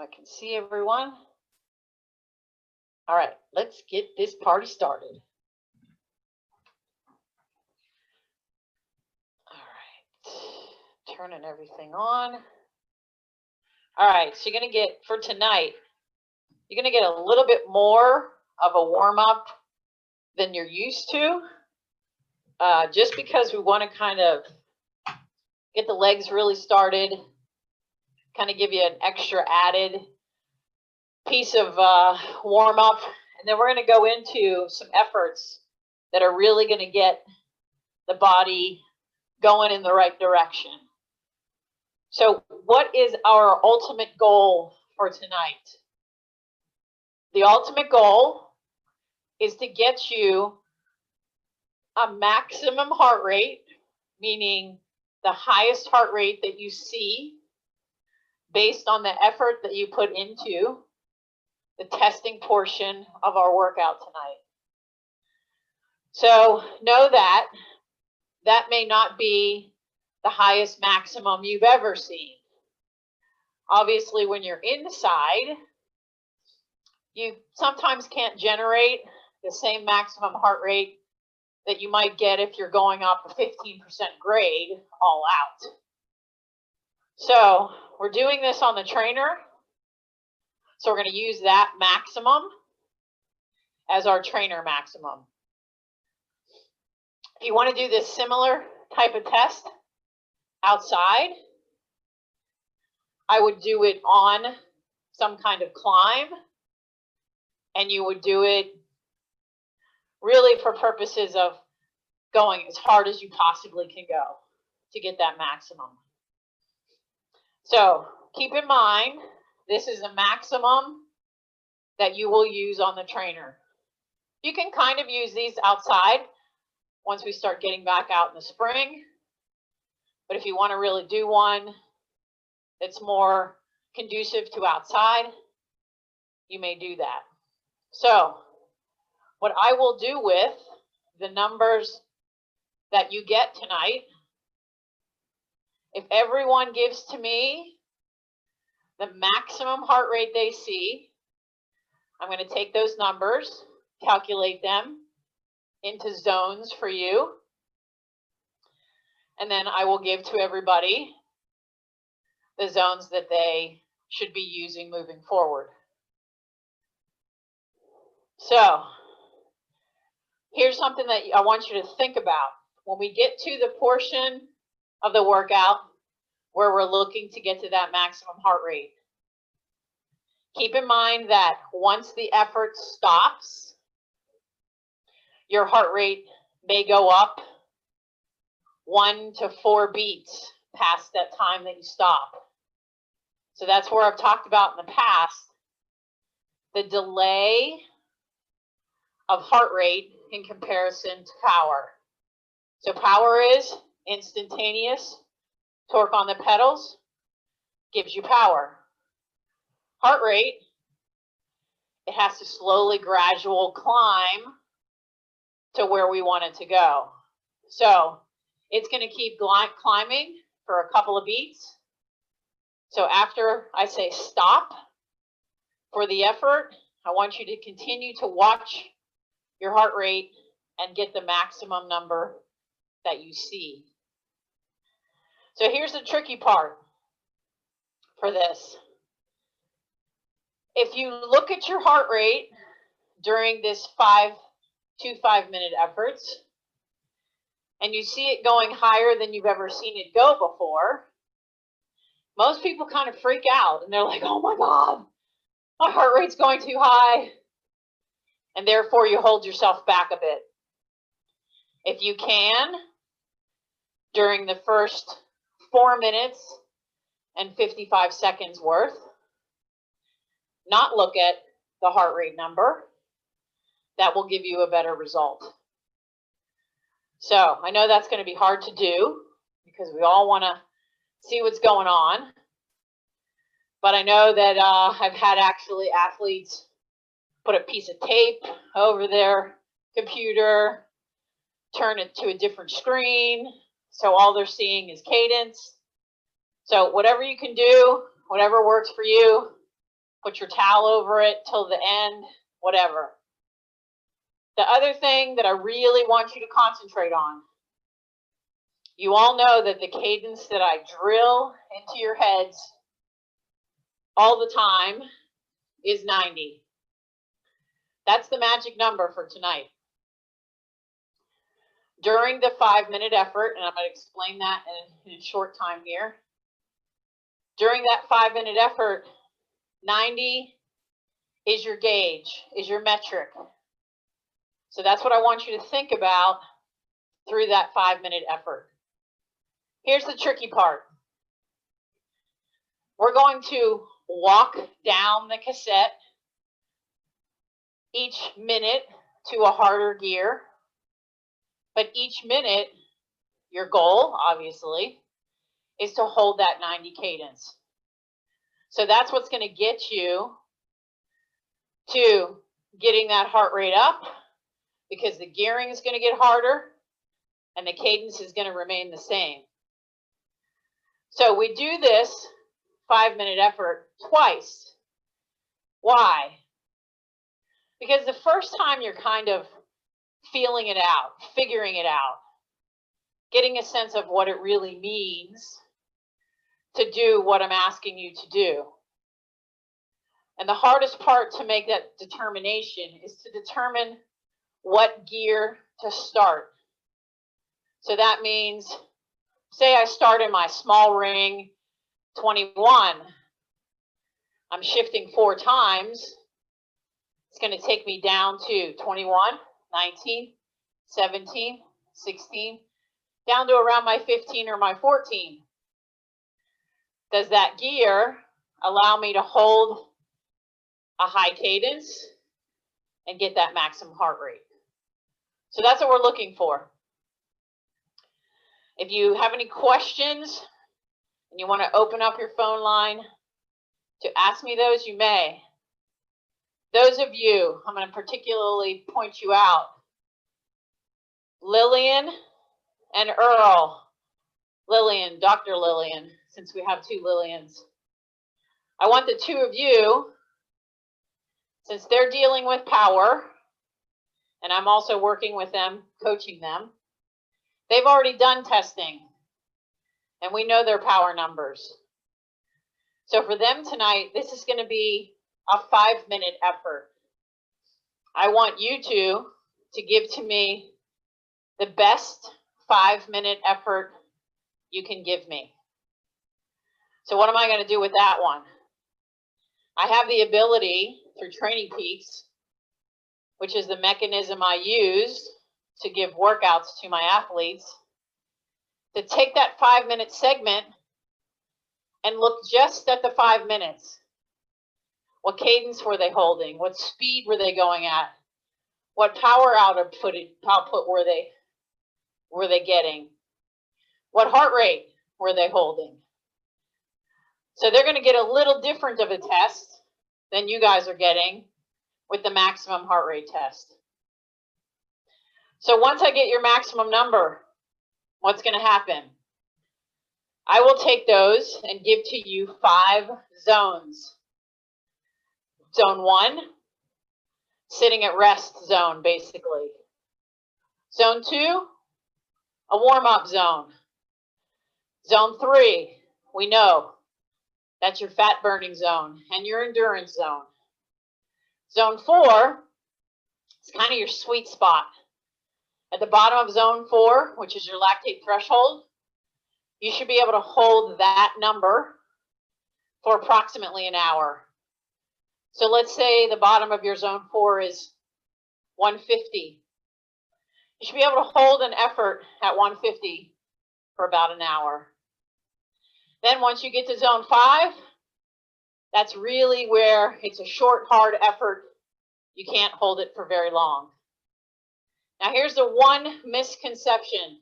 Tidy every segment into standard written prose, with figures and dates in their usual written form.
I can see everyone. All right, let's get this party started. All right, turning everything on. All right, so you're going to get, for tonight, you're going to get a little bit more of a warm-up than you're used to, just because we want to kind of get the legs really started, kind of give you an extra added piece of warm-up, and then we're going to go into some efforts that are really going to get the body going in the right direction. So what is our ultimate goal for tonight? The ultimate goal is to get you a maximum heart rate, meaning the highest heart rate that you see based on the effort that you put into the testing portion of our workout tonight. So know that that may not be the highest maximum you've ever seen. Obviously, when you're inside, you sometimes can't generate the same maximum heart rate that you might get if you're going up a 15% grade all out. So we're doing this on the trainer. So we're going to use that maximum as our trainer maximum. If you want to do this similar type of test outside, I would do it on some kind of climb, and you would do it really for purposes of going as hard as you possibly can go to get that maximum. So keep in mind, this is a maximum that you will use on the trainer. You can kind of use these outside once we start getting back out in the spring. But if you want to really do one that's more conducive to outside, you may do that. So what I will do with the numbers that you get tonight, if everyone gives to me the maximum heart rate they see, I'm going to take those numbers, calculate them into zones for you, and then I will give to everybody the zones that they should be using moving forward. So here's something that I want you to think about. When we get to the portion of the workout where we're looking to get to that maximum heart rate, keep in mind that once the effort stops, your heart rate may go up 1 to 4 beats past that time that you stop. So that's where I've talked about in the past, the delay of heart rate in comparison to power. So power is instantaneous. Torque on the pedals gives you power. Heart rate, it has to slowly, gradual climb to where we want it to go. So it's going to keep climbing for a couple of beats. So after I say stop for the effort, I want you to continue to watch your heart rate and get the maximum number that you see. So here's the tricky part for this. If you look at your heart rate during this 2 5-minute efforts, and you see it going higher than you've ever seen it go before, most people kind of freak out and they're like, oh my God, my heart rate's going too high. And therefore you hold yourself back a bit. If you can, during the first 4 minutes and 55 seconds worth, not look at the heart rate number, that will give you a better result. So I know that's going to be hard to do because we all want to see what's going on. But I know that I've had actually athletes put a piece of tape over their computer, turn it to a different screen, so all they're seeing is cadence. So whatever you can do, whatever works for you, Put your towel over it till the end, whatever. The other thing that I really want you to concentrate on, you all know that the cadence that I drill into your heads all the time is 90. That's the magic number for tonight. During the 5-minute effort, and I'm going to explain that in a short time here. During that 5-minute effort, 90 is your gauge, is your metric. So that's what I want you to think about through that 5-minute effort. Here's the tricky part. We're going to walk down the cassette each minute to a harder gear. But each minute, your goal, obviously, is to hold that 90 cadence. So that's what's going to get you to getting that heart rate up, because the gearing is going to get harder and the cadence is going to remain the same. So we do this 5-minute effort twice. Why? Because the first time you're kind of feeling it out, figuring it out, getting a sense of what it really means to do what I'm asking you to do. And the hardest part to make that determination is to determine what gear to start. So that means, say I start in my small ring 21, I'm shifting 4 times. It's going to take me down to 21, 19, 17, 16, down to around my 15 or my 14. Does that gear allow me to hold a high cadence and get that maximum heart rate? So that's what we're looking for. If you have any questions and you want to open up your phone line to ask me those, you may. Those of you, I'm going to particularly point you out, Lillian and Earl. Lillian, Dr. Lillian, since we have 2 Lillians. I want the 2 of you, since they're dealing with power, and I'm also working with them, coaching them, they've already done testing, and we know their power numbers. So for them tonight, this is going to be a 5-minute effort. I want you two to give to me the best 5-minute effort you can give me. So what am I going to do with that one? I have the ability through Training Peaks, which is the mechanism I use to give workouts to my athletes, to take that 5-minute segment and look just at the 5 minutes. What cadence were they holding? What speed were they going at? What power output were they getting? What heart rate were they holding? So they're going to get a little different of a test than you guys are getting with the maximum heart rate test. So once I get your maximum number, what's going to happen? I will take those and give to you 5 zones. Zone 1, sitting at rest zone, basically. Zone 2, a warm-up zone. Zone 3, we know that's your fat burning zone and your endurance zone. Zone 4 is kind of your sweet spot. At the bottom of zone 4, which is your lactate threshold, you should be able to hold that number for approximately an hour. So let's say the bottom of your zone 4 is 150. You should be able to hold an effort at 150 for about an hour. Then once you get to zone 5, that's really where it's a short, hard effort. You can't hold it for very long. Now here's the one misconception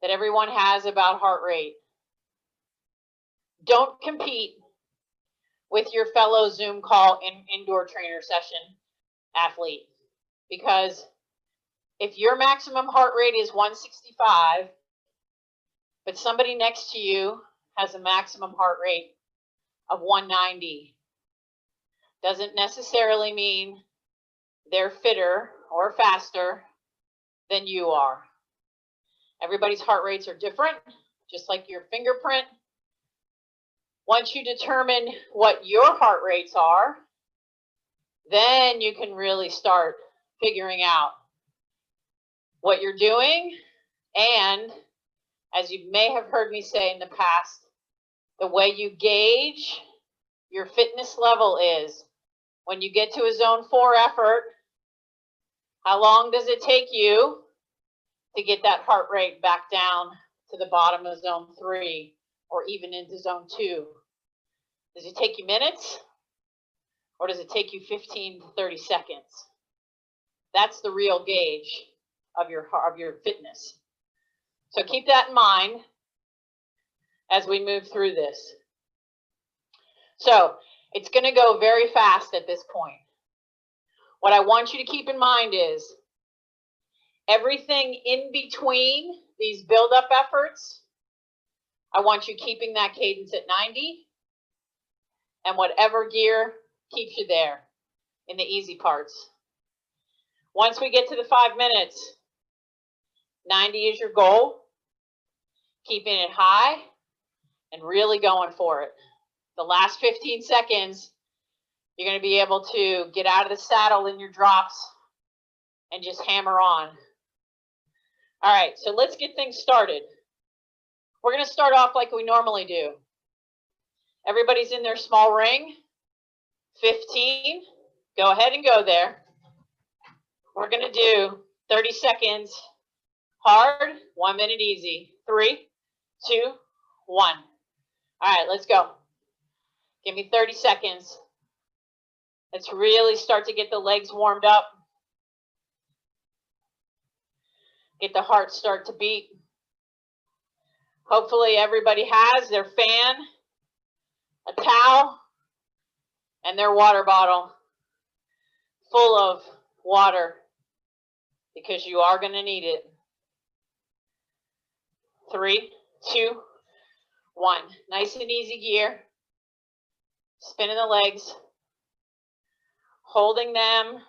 that everyone has about heart rate. Don't compete with your fellow Zoom call indoor trainer session athlete, because if your maximum heart rate is 165, but somebody next to you has a maximum heart rate of 190, doesn't necessarily mean they're fitter or faster than you are. Everybody's heart rates are different, just like your fingerprint. Once you determine what your heart rates are, then you can really start figuring out what you're doing. And as you may have heard me say in the past, the way you gauge your fitness level is when you get to a zone 4 effort, how long does it take you to get that heart rate back down to the bottom of zone 3 or even into zone 2? Does it take you minutes or does it take you 15 to 30 seconds? That's the real gauge of your fitness. So keep that in mind as we move through this. So it's going to go very fast at this point. What I want you to keep in mind is everything in between these build-up efforts, I want you keeping that cadence at 90, and whatever gear keeps you there in the easy parts. Once we get to the 5 minutes, 90 is your goal, keeping it high and really going for it. The last 15 seconds, you're going to be able to get out of the saddle in your drops and just hammer on. All right, so let's get things started. We're going to start off like we normally do. Everybody's in their small ring. 15. Go ahead and go there. We're going to do 30 seconds hard, 1 minute easy. 3, 2, 1. All right, let's go. Give me 30 seconds. Let's really start to get the legs warmed up. Get the heart start to beat. Hopefully everybody has their fan, a towel, and their water bottle full of water because you are going to need it. 3, 2, 1. Nice and easy gear. Spinning the legs. Holding them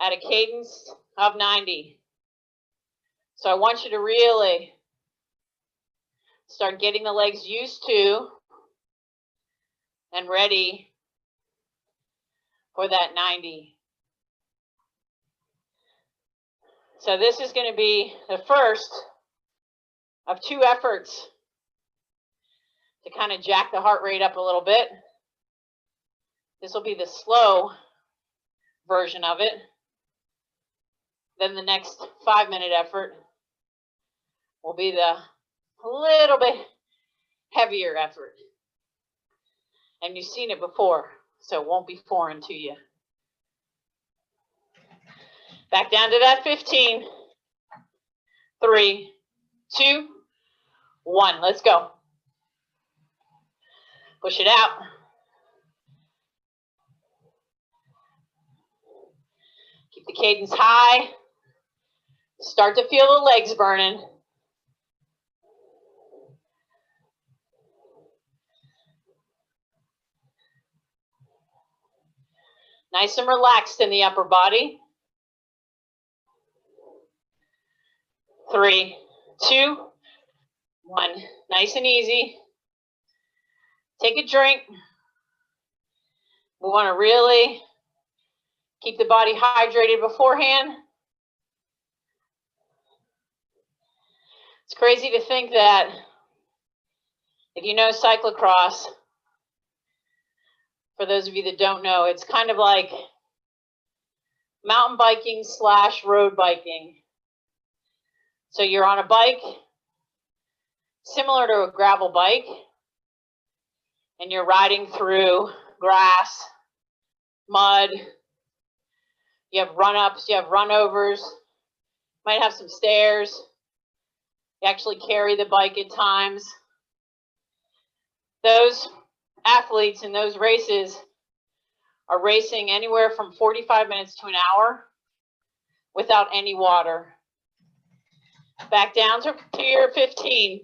at a cadence of 90. So I want you to really start getting the legs used to and ready for that 90. So this is going to be the first of 2 efforts to kind of jack the heart rate up a little bit. This will be the slow version of it. Then the next 5-minute effort will be the little bit heavier effort. And you've seen it before, so it won't be foreign to you. Back down to that 15. 3, 2, 1. Let's go. Push it out. Keep the cadence high. Start to feel the legs burning. Nice and relaxed in the upper body. 3, 2, 1. Nice and easy. Take a drink. We want to really keep the body hydrated beforehand. It's crazy to think that if you know cyclocross, for those of you that don't know, it's kind of like mountain biking / road biking. So you're on a bike similar to a gravel bike, and you're riding through grass, mud. You have run-ups, you have run-overs, might have some stairs. You actually carry the bike at times. Those athletes in those races are racing anywhere from 45 minutes to an hour without any water. Back down to your 15.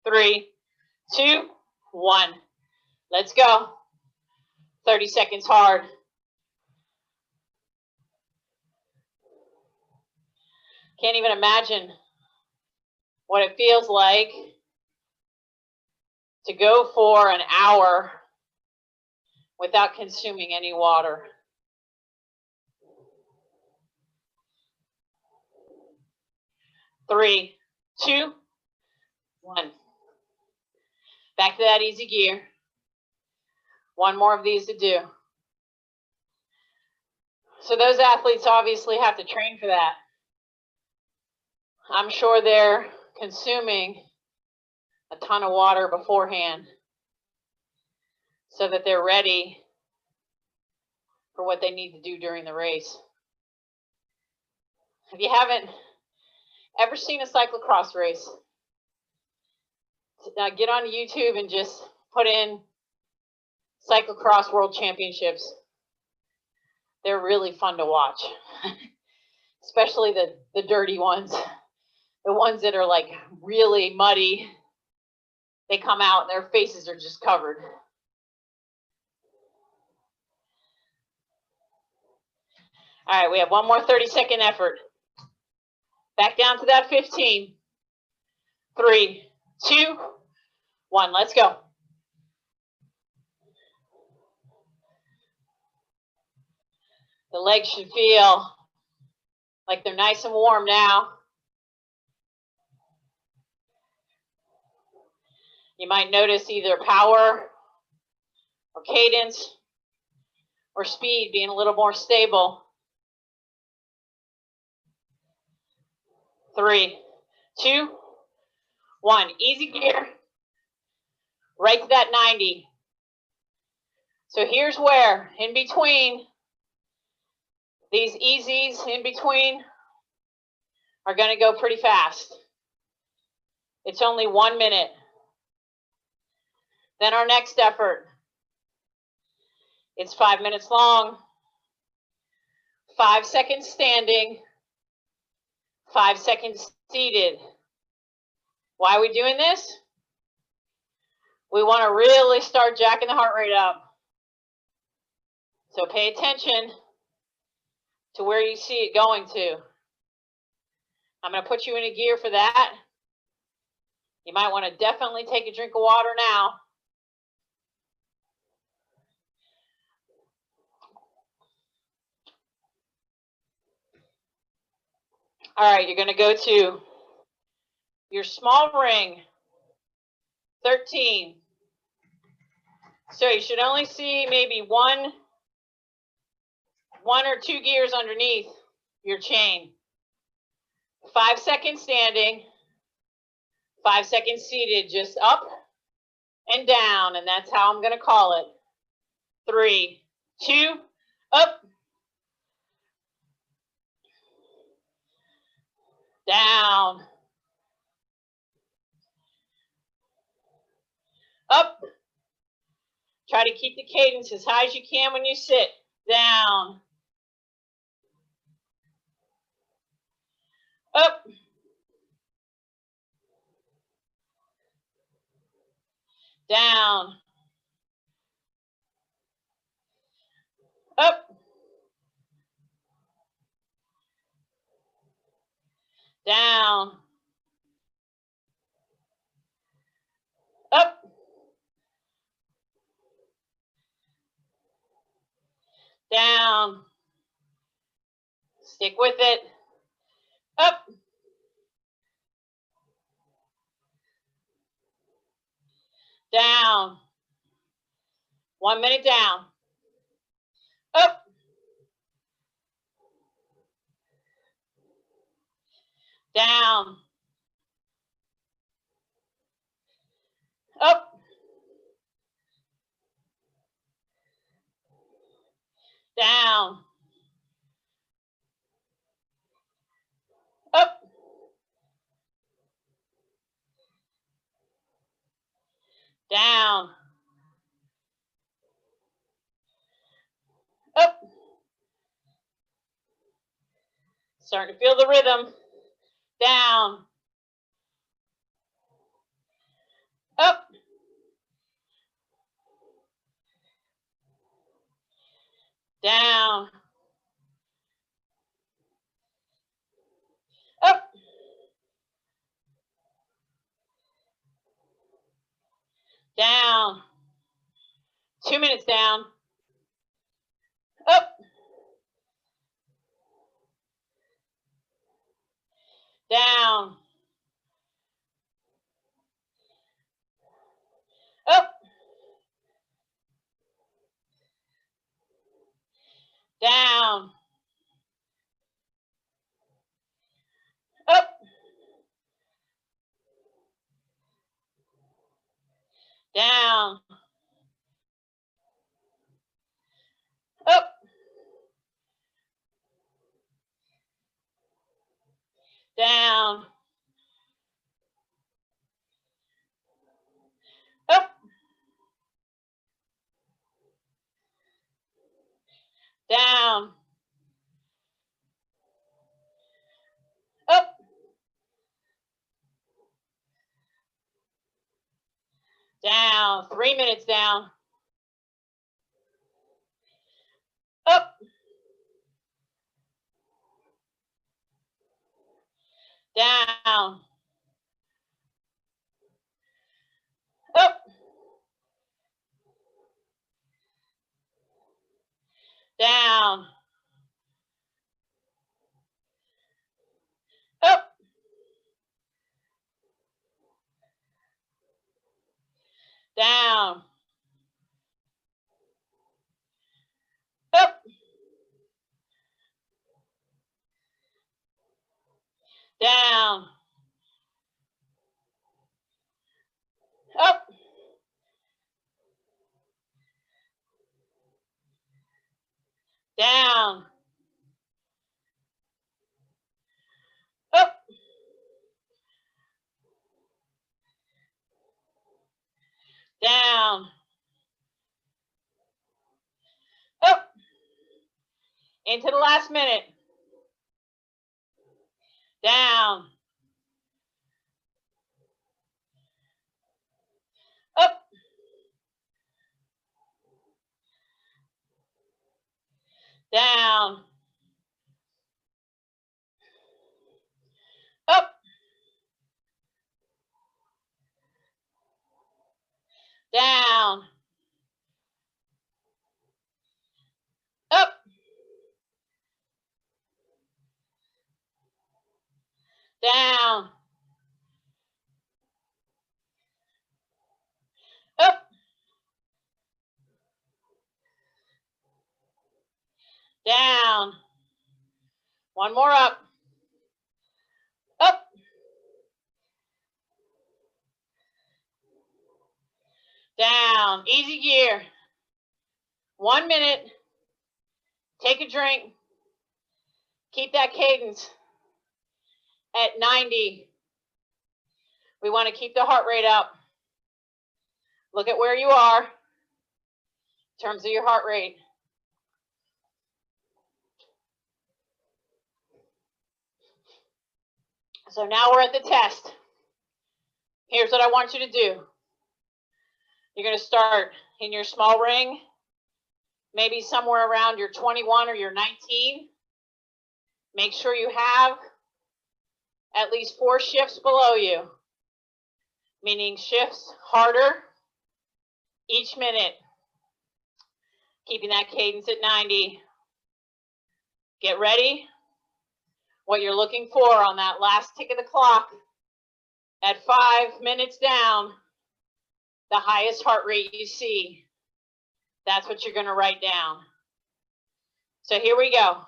3, 2, 1. Let's go. 30 seconds hard. Can't even imagine what it feels like to go for an hour without consuming any water. Three, two, one. Back to that easy gear. One more of these to do. So those athletes obviously have to train for that. I'm sure they're consuming a ton of water beforehand so that they're ready for what they need to do during the race. If you haven't ever seen a cyclocross race, get on YouTube and just put in cyclocross world championships. They're really fun to watch, especially the dirty ones, the ones that are like really muddy. They come out and their faces are just covered. All right, we have one more 30-second effort. Back down to that 15. 3, 2, 1, let's go. The legs should feel like they're nice and warm now. You might notice either power or cadence or speed being a little more stable. 3, 2, 1. Easy gear. Right to that 90. So here's where, in between, these easies in between are going to go pretty fast. It's only 1 minute. Then our next effort, it's 5 minutes long, 5 seconds standing, 5 seconds seated. Why are we doing this? We want to really start jacking the heart rate up. So pay attention to where you see it going to. I'm going to put you in a gear for that. You might want to definitely take a drink of water now. All right, you're going to go to your small ring, 13. So you should only see maybe one or two gears underneath your chain. 5 seconds standing, 5 seconds seated, just up and down, and that's how I'm going to call it. 3, 2, up, down, up. Try to keep the cadence as high as you can when you sit. Down, up, down, up, down, up, down. Stick with it. Up, down. 1 minute down. Up, down, up, down, up, down, up. Starting to feel the rhythm. Down, up, down, up, down, 2 minutes down, up, down, up, down, up, down, up, down, up, down, up, down, 3 minutes down, up, down, up, down, up, down, up, down, up, down, up, down, up, into the last minute, down, up, down, up, down, up, down, up, down, one more up, down, easy gear, 1 minute, take a drink, keep that cadence at 90. We want to keep the heart rate up. Look at where you are in terms of your heart rate. So now we're at the test. Here's what I want you to do. You're going to start in your small ring, maybe somewhere around your 21 or your 19. Make sure you have at least 4 shifts below you, meaning shifts harder each minute, keeping that cadence at 90. Get ready. What you're looking for on that last tick of the clock at 5 minutes down, the highest heart rate you see. That's what you're going to write down. So here we go.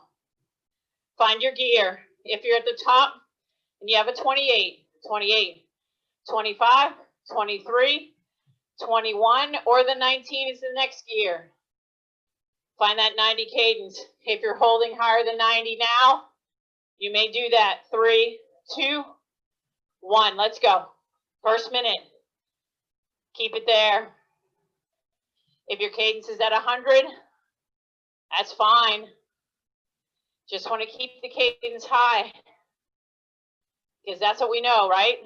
Find your gear. If you're at the top and you have a 28, 28, 25, 23, 21, or the 19 is the next gear. Find that 90 cadence. If you're holding higher than 90 now, you may do that. 3, 2, 1. Let's go. First minute. Keep it there. If your cadence is at 100, that's fine. Just want to keep the cadence high, because that's what we know, right?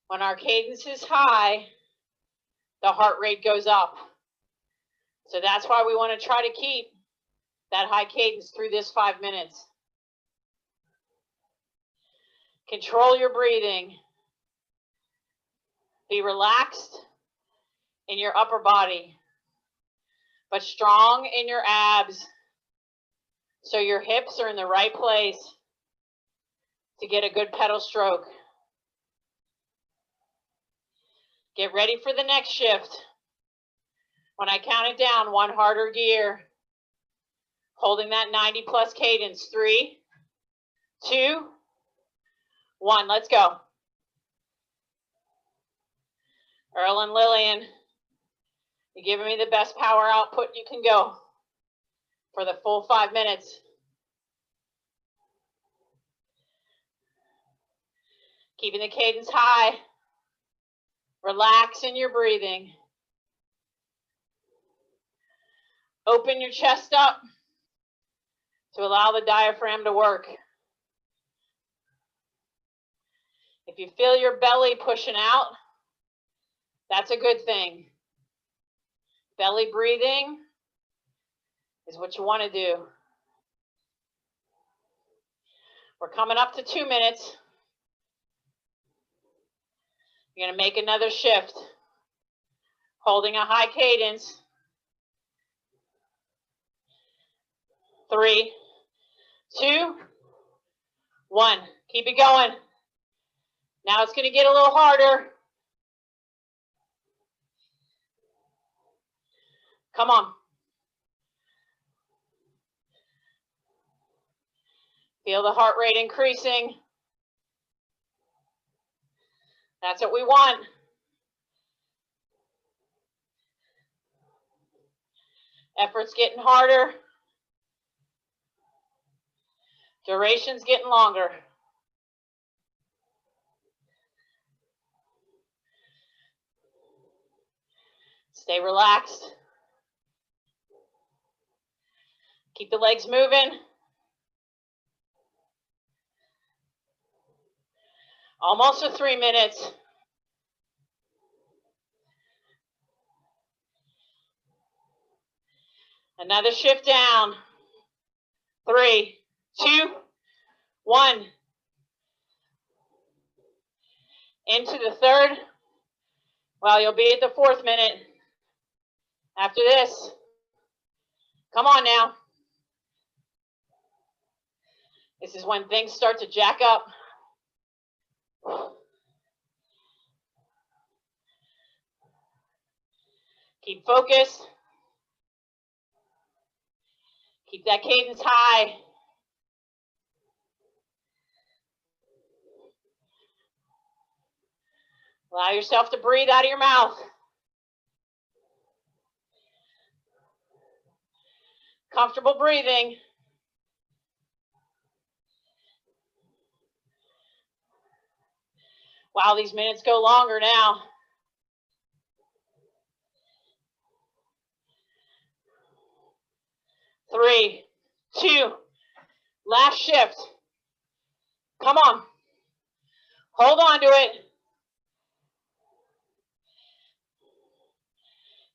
When our cadence is high, the heart rate goes up. So that's why we want to try to keep that high cadence through this 5 minutes. Control your breathing. Be relaxed in your upper body, but strong in your abs, so your hips are in the right place to get a good pedal stroke. Get ready for the next shift. When I count it down, one harder gear, holding that 90+ cadence. 3, 2, 1, let's go. Earl and Lillian, you're giving me the best power output you can go for the full 5 minutes. Keeping the cadence high. Relax in your breathing. Open your chest up to allow the diaphragm to work. If you feel your belly pushing out, that's a good thing. Belly breathing is what you want to do. We're coming up to 2 minutes. You're going to make another shift, holding a high cadence. 3, 2, 1. Keep it going. Now it's going to get a little harder. Come on. Feel the heart rate increasing. That's what we want. Effort's getting harder. Duration's getting longer. Stay relaxed. Keep the legs moving. Almost to 3 minutes. Another shift down. 3, 2, 1. Into the third. Well, you'll be at the 4th minute after this. Come on now. This is when things start to jack up. Keep focused. Keep that cadence high. Allow yourself to breathe out of your mouth. Comfortable breathing. Wow, these minutes go longer now. Three, 2, last shift. Come on. Hold on to it.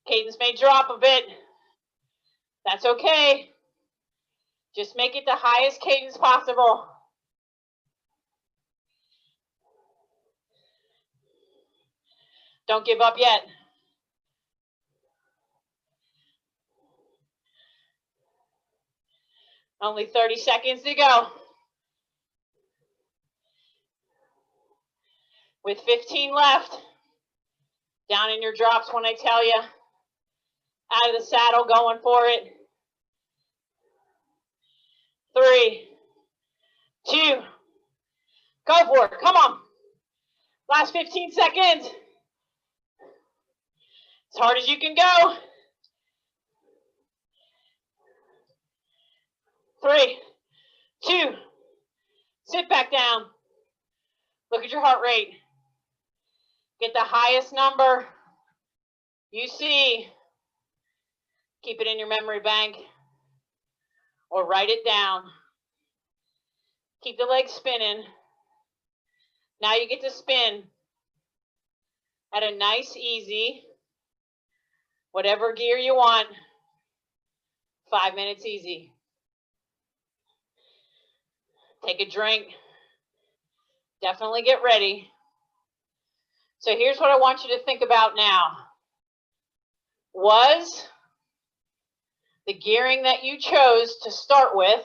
Cadence may drop a bit. That's okay. Just make it the highest cadence possible. Don't give up yet. Only 30 seconds to go. With 15 left, down in your drops when I tell you. Out of the saddle, going for it. 3, 2, go for it. Come on. Last 15 seconds. As hard as you can go. 3, 2, sit back down. Look at your heart rate. Get the highest number you see. Keep it in your memory bank or write it down. Keep the legs spinning. Now you get to spin at a nice, easy, whatever gear you want. 5 minutes easy. Take a drink. Definitely get ready. So here's what I want you to think about now. Was the gearing that you chose to start with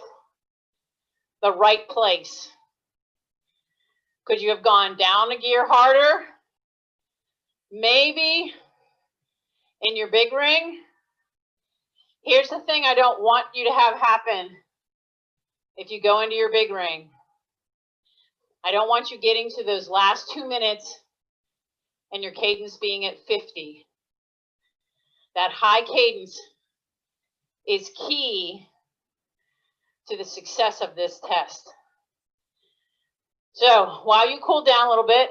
the right place? Could you have gone down a gear harder? Maybe in your big ring? Here's the thing I don't want you to have happen if you go into your big ring. I don't want you getting to those last 2 minutes and your cadence being at 50. That high cadence is key to the success of this test. So while you cool down a little bit,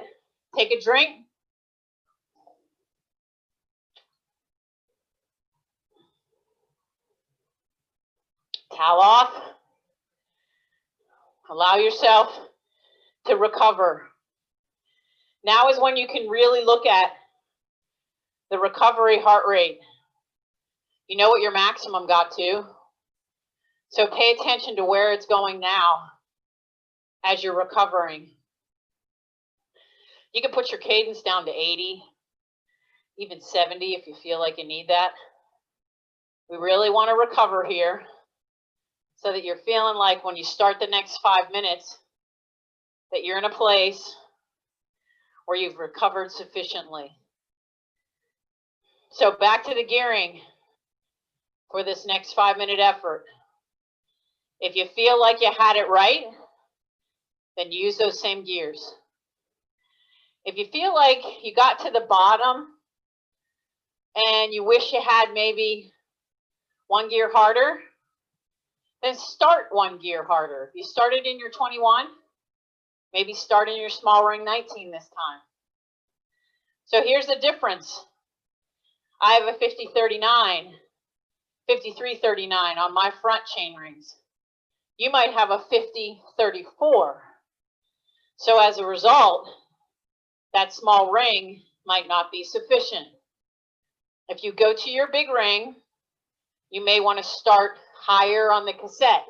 take a drink. Towel off. Allow yourself to recover. Now is when you can really look at the recovery heart rate. You know what your maximum got to. So pay attention to where it's going now as you're recovering. You can put your cadence down to 80, even 70 if you feel like you need that. We really want to recover here so that you're feeling like when you start the next 5 minutes that you're in a place where you've recovered sufficiently. So back to the gearing for this next 5-minute effort. If you feel like you had it right, then use those same gears. If you feel like you got to the bottom and you wish you had maybe 1 gear harder, then start 1 gear harder. If you started in your 21, maybe start in your small ring 19 this time. So here's the difference. I have a 50-39, 53-39 on my front chain rings. You might have a 50-34. So as a result, that small ring might not be sufficient. If you go to your big ring, you may want to start higher on the cassette,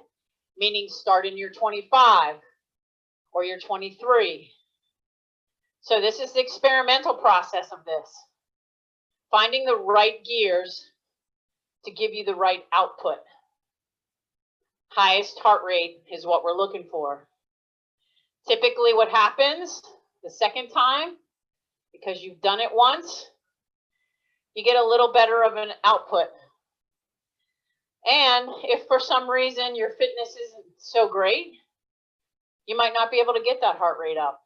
meaning start in your 25 or your 23. So this is the experimental process of this. Finding the right gears to give you the right output. Highest heart rate is what we're looking for. Typically what happens the second time, because you've done it once, you get a little better of an output. And if for some reason your fitness isn't so great, you might not be able to get that heart rate up.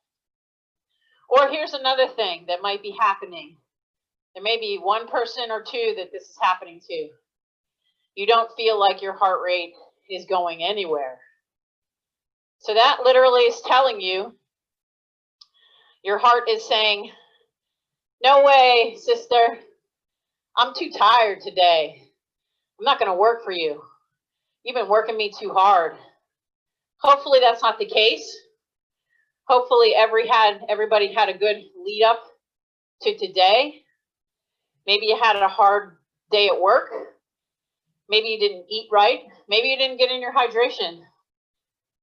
Or here's another thing that might be happening. There may be 1 person or 2 that this is happening to. You don't feel like your heart rate is going anywhere. So that literally is telling you, your heart is saying, no way, sister, I'm too tired today. I'm not going to work for you. You've been working me too hard. Hopefully that's not the case. Hopefully everybody had a good lead up to today. Maybe you had a hard day at work. Maybe you didn't eat right. Maybe you didn't get in your hydration.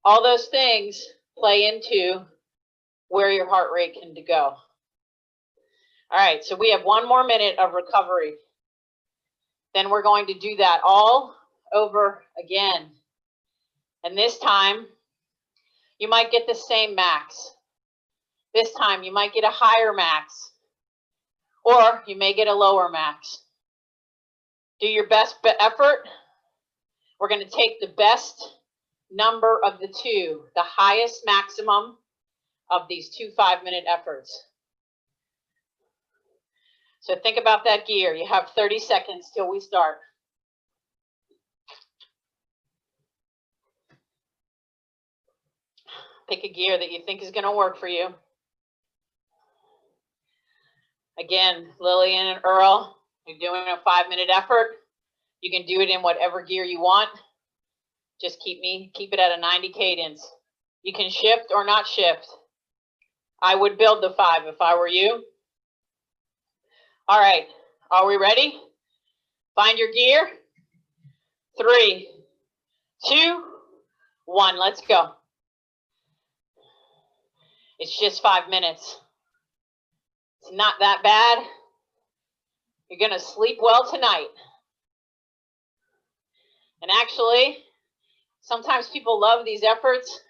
All those things play into where your heart rate can go. All right, so we have 1 more minute of recovery. Then we're going to do that all over again. And this time, you might get the same max. This time, you might get a higher max. Or you may get a lower max. Do your best effort. We're going to take the best number of the 2, the highest maximum of these 2 5-minute efforts. So think about that gear. You have 30 seconds till we start. Pick a gear that you think is going to work for you. Again, Lillian and Earl, you're doing a 5-minute effort. You can do it in whatever gear you want. Just keep it at a 90 cadence. You can shift or not shift. I would build the 5 if I were you. All right, are we ready? Find your gear. 3, 2, 1. Let's go. It's just 5 minutes. It's not that bad. You're going to sleep well tonight. And actually, sometimes people love these efforts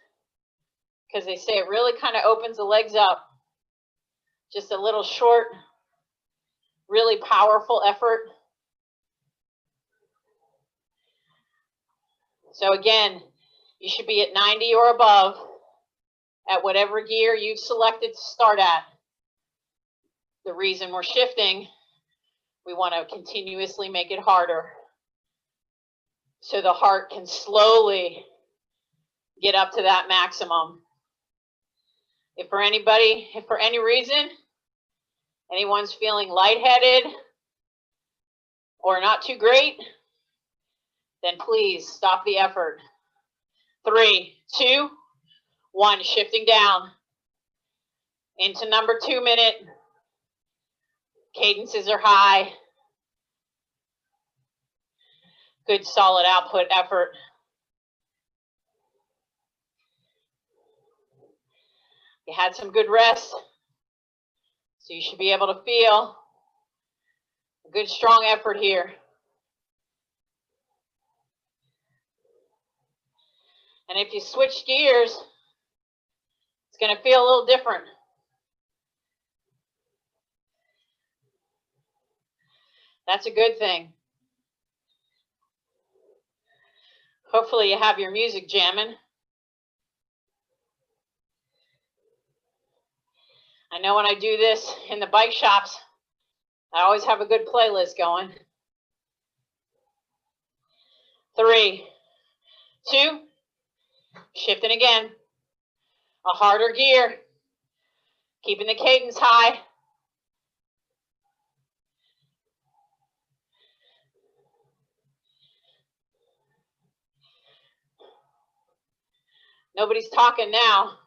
because they say it really kind of opens the legs up. Just a little short, really powerful effort. So again, you should be at 90 or above at whatever gear you've selected to start at. The reason we're shifting, we want to continuously make it harder so the heart can slowly get up to that maximum. If for any reason, anyone's feeling lightheaded or not too great, then please stop the effort. 3, 2, 1, shifting down into number 2 minute. Cadences are high. Good solid output effort. You had some good rest, so you should be able to feel a good strong effort here. And if you switch gears, it's going to feel a little different. That's a good thing. Hopefully you have your music jamming. I know when I do this in the bike shops, I always have a good playlist going. 3, 2, shifting again. A harder gear, keeping the cadence high. Nobody's talking now.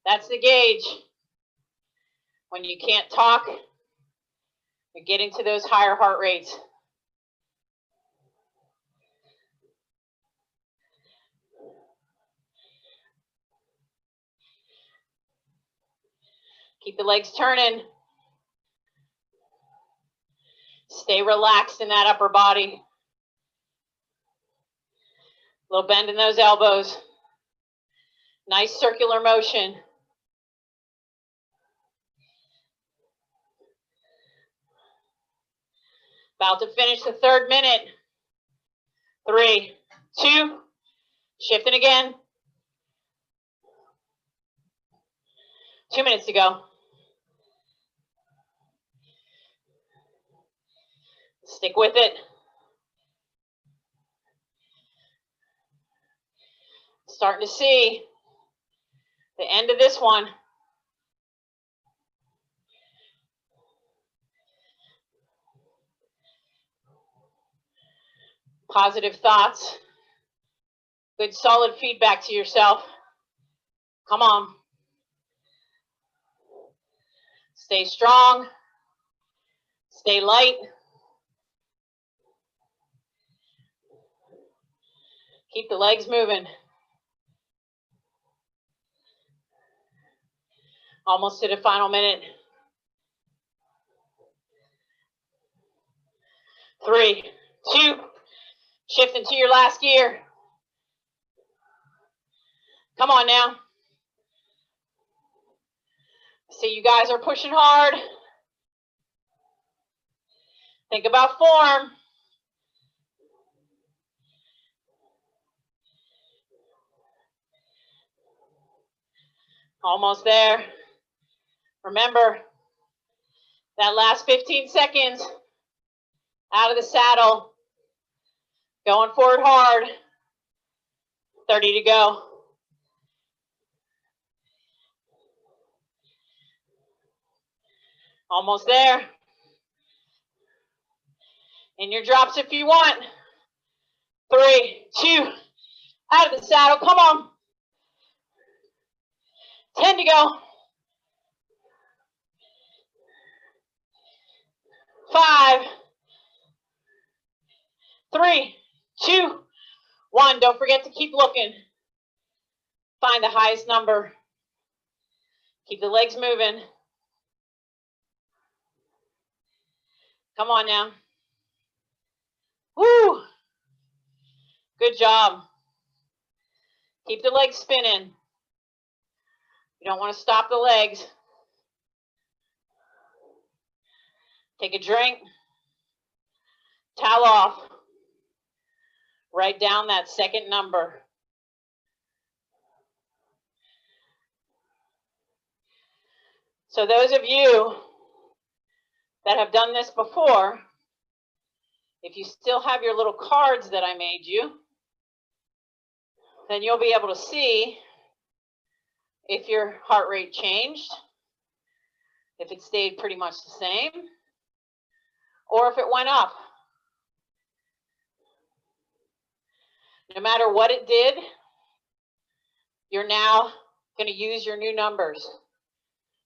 That's the gauge. When you can't talk, you're getting to those higher heart rates. Keep the legs turning. Stay relaxed in that upper body. A little bend in those elbows. Nice circular motion. About to finish the 3rd minute. 3, 2, shifting again. 2 minutes to go. Stick with it. Starting to see the end of this one. Positive thoughts. Good solid feedback to yourself. Come on. Stay strong. Stay light. Keep the legs moving. Almost to the final minute. 3, 2, shift into your last gear. Come on now. See, you guys are pushing hard. Think about form. Almost there. Remember, that last 15 seconds out of the saddle. Going forward hard. 30 to go. Almost there. In your drops if you want. 3, 2, out of the saddle. Come on. 10 to go. 5, 3, 2, 1. Don't forget to keep looking. Find the highest number. Keep the legs moving. Come on now. Woo! Good job. Keep the legs spinning. You don't want to stop the legs. Take a drink. Towel off. Write down that second number. So those of you that have done this before, if you still have your little cards that I made you, then you'll be able to see if your heart rate changed, if it stayed pretty much the same, or if it went up. No matter what it did, you're now going to use your new numbers.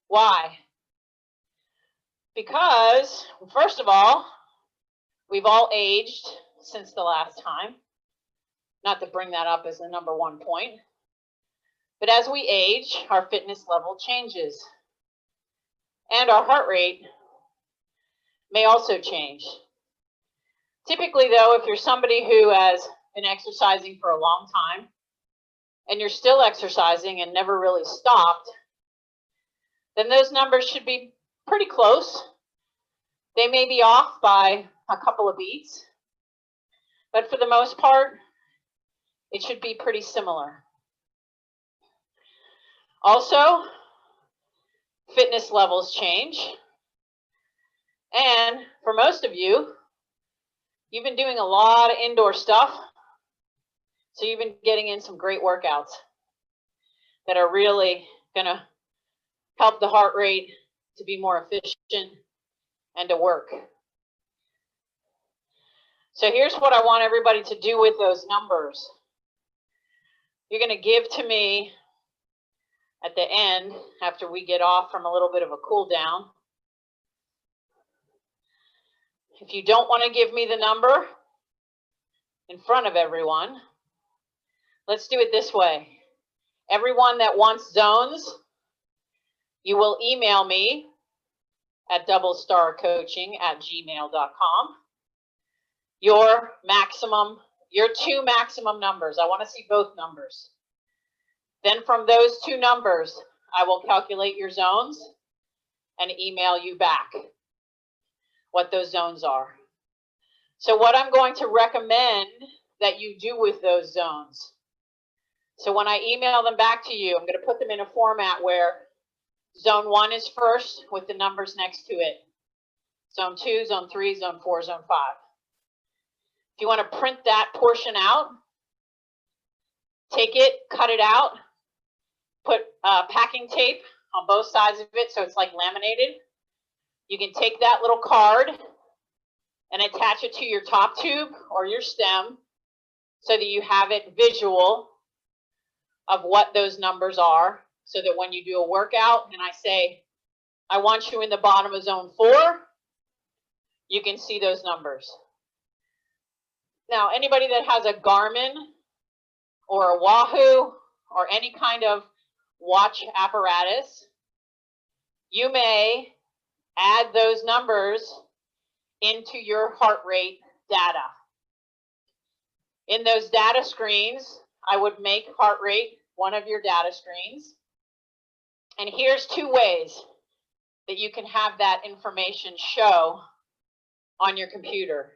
Why? Because, first of all, we've all aged since the last time. Not to bring that up as the number one point. But as we age, our fitness level changes. And our heart rate may also change. Typically, though, if you're somebody who has been exercising for a long time, and you're still exercising and never really stopped, then those numbers should be pretty close. They may be off by a couple of beats, but for the most part, it should be pretty similar. Also, fitness levels change. And for most of you, you've been doing a lot of indoor stuff. So you've been getting in some great workouts that are really going to help the heart rate to be more efficient and to work. So here's what I want everybody to do with those numbers. You're going to give to me at the end, after we get off from a little bit of a cool down. If you don't want to give me the number in front of everyone, let's do it this way. Everyone that wants zones, you will email me at doublestarcoaching@gmail.com. Your two maximum numbers. I want to see both numbers. Then from those two numbers, I will calculate your zones and email you back what those zones are. So what I'm going to recommend that you do with those zones. So when I email them back to you, I'm going to put them in a format where zone 1 is first with the numbers next to it. Zone 2, zone 3, zone 4, zone 5. If you want to print that portion out, take it, cut it out, put packing tape on both sides of it so it's like laminated. You can take that little card and attach it to your top tube or your stem so that you have it visual of what those numbers are, so that when you do a workout and I say, I want you in the bottom of zone 4, you can see those numbers. Now, anybody that has a Garmin or a Wahoo or any kind of watch apparatus, you may add those numbers into your heart rate data. In those data screens, I would make heart rate one of your data screens. And here's 2 ways that you can have that information show on your computer.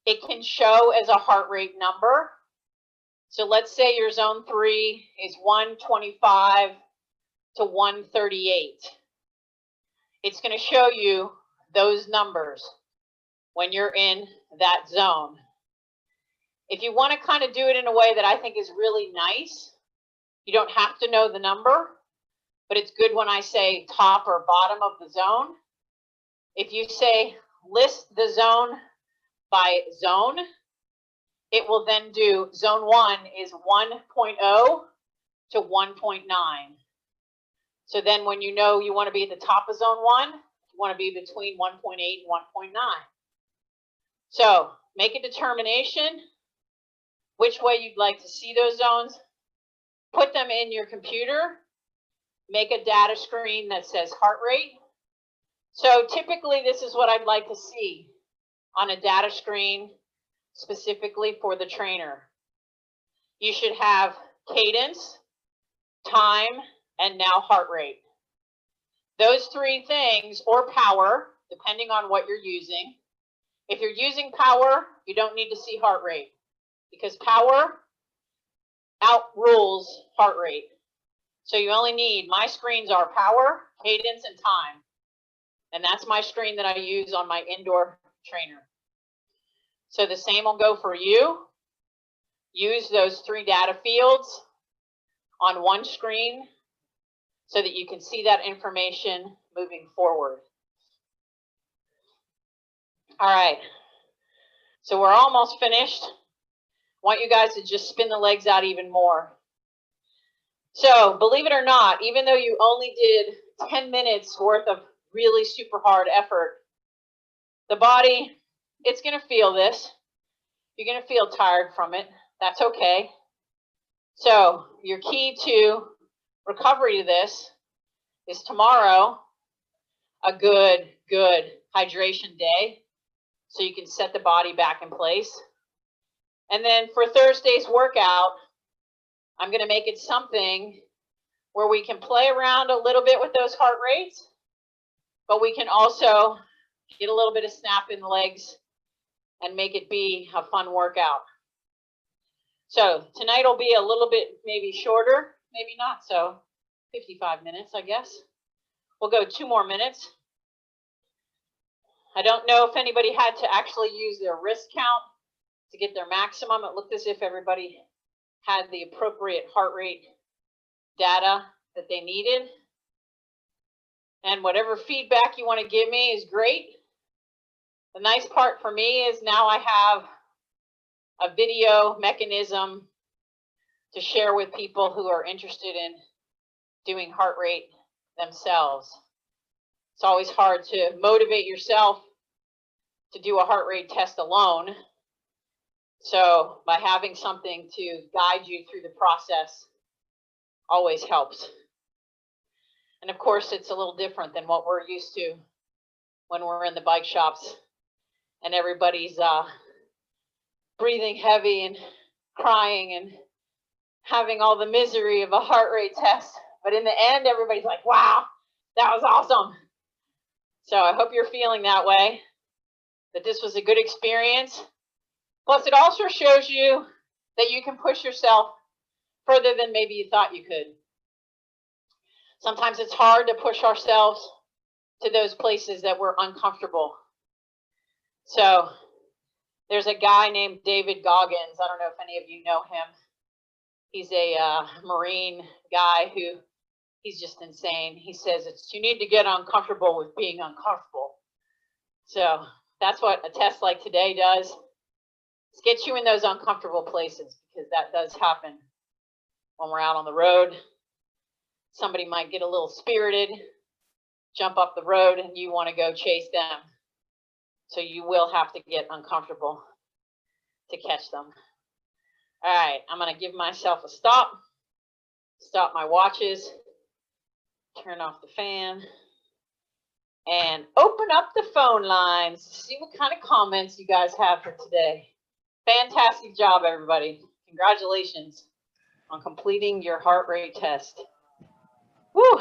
It can show as a heart rate number. So let's say your zone 3 is 125 to 138. It's going to show you those numbers when you're in that zone. If you want to kind of do it in a way that I think is really nice, you don't have to know the number, but it's good when I say top or bottom of the zone. If you say list the zone by zone, it will then do zone 1 is 1.0 to 1.9. So then when you know you want to be at the top of zone 1, you want to be between 1.8 and 1.9. So make a determination which way you'd like to see those zones, put them in your computer, make a data screen that says heart rate. So typically this is what I'd like to see on a data screen specifically for the trainer. You should have cadence, time, and now heart rate. Those three things, or power, depending on what you're using. If you're using power, you don't need to see heart rate because power outrules heart rate. So you only need, my screens are power, cadence, and time. And that's my screen that I use on my indoor trainer. So the same will go for you. Use those three data fields on one screen so that you can see that information moving forward. All right, so we're almost finished. I want you guys to just spin the legs out even more. So believe it or not, even though you only did 10 minutes worth of really super hard effort, the body, it's going to feel this. You're going to feel tired from it. That's okay. So your key to recovery to this is tomorrow, a good hydration day, so you can set the body back in place. And then for Thursday's workout, I'm going to make it something where we can play around a little bit with those heart rates, but we can also get a little bit of snap in the legs and make it be a fun workout. So tonight will be a little bit maybe shorter, maybe not so, 55 minutes, I guess. We'll go 2 more minutes. I don't know if anybody had to actually use their wrist count to get their maximum. It looked as if everybody had the appropriate heart rate data that they needed. And whatever feedback you want to give me is great. The nice part for me is now I have a video mechanism to share with people who are interested in doing heart rate themselves. It's always hard to motivate yourself to do a heart rate test alone. So by having something to guide you through the process always helps. And of course, it's a little different than what we're used to when we're in the bike shops and everybody's breathing heavy and crying and having all the misery of a heart rate test. But in the end, everybody's like, wow, that was awesome. So I hope you're feeling that way, that this was a good experience. Plus, it also shows you that you can push yourself further than maybe you thought you could. Sometimes it's hard to push ourselves to those places that we're uncomfortable. So there's a guy named David Goggins. I don't know if any of you know him. He's a Marine guy who, he's just insane. He says you need to get uncomfortable with being uncomfortable. So that's what a test like today does. It's get you in those uncomfortable places, because that does happen when we're out on the road. Somebody might get a little spirited, jump up the road, and you want to go chase them. So you will have to get uncomfortable to catch them. All right, I'm going to give myself a stop my watches, turn off the fan, and open up the phone lines to see what kind of comments you guys have for today. Fantastic job, everybody. Congratulations on completing your heart rate test. Woo!